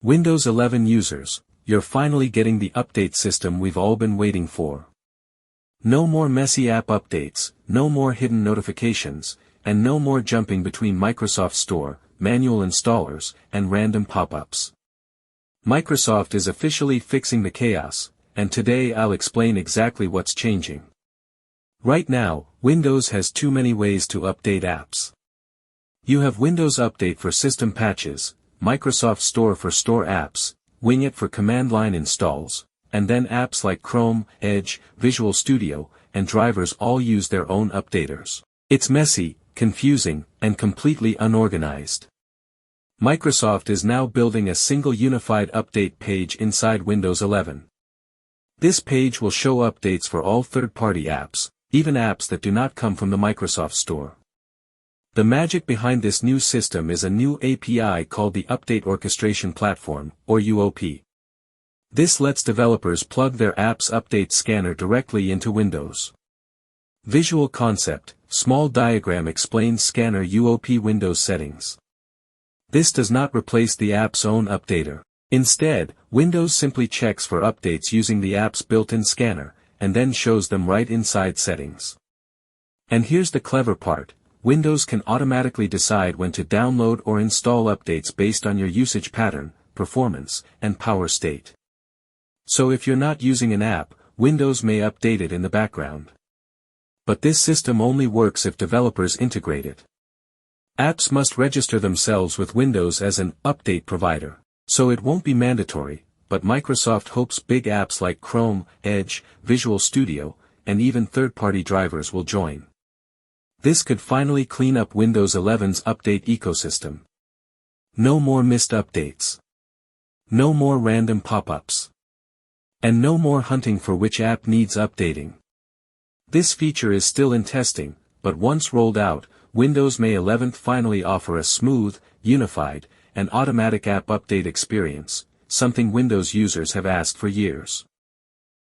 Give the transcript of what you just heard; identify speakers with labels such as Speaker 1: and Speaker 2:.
Speaker 1: Windows 11 users, you're finally getting the update system we've all been waiting for. No more messy app updates, no more hidden notifications, and no more jumping between Microsoft Store, manual installers, and random pop-ups. Microsoft is officially fixing the chaos, and today I'll explain exactly what's changing. Right now, Windows has too many ways to update apps. You have Windows Update for system patches, Microsoft Store for store apps, Wing It for command line installs, and then apps like Chrome, Edge, Visual Studio, and drivers all use their own updaters. It's messy, confusing, and completely unorganized. Microsoft is now building a single unified update page inside Windows 11. This page will show updates for all third-party apps, even apps that do not come from the Microsoft Store. The magic behind this new system is a new API called the Update Orchestration Platform, or UOP. This lets developers plug their app's update scanner directly into Windows. Visual concept: small diagram explains scanner UOP Windows settings. This does not replace the app's own updater. Instead, Windows simply checks for updates using the app's built-in scanner, and then shows them right inside settings. And here's the clever part: Windows can automatically decide when to download or install updates based on your usage pattern, performance, and power state. So if you're not using an app, Windows may update it in the background. But this system only works if developers integrate it. Apps must register themselves with Windows as an update provider, so it won't be mandatory, but Microsoft hopes big apps like Chrome, Edge, Visual Studio, and even third-party drivers will join. This could finally clean up Windows 11's update ecosystem. No more missed updates. No more random pop-ups. And no more hunting for which app needs updating. This feature is still in testing, but once rolled out, Windows May 11 finally offer a smooth, unified, and automatic app update experience, something Windows users have asked for years.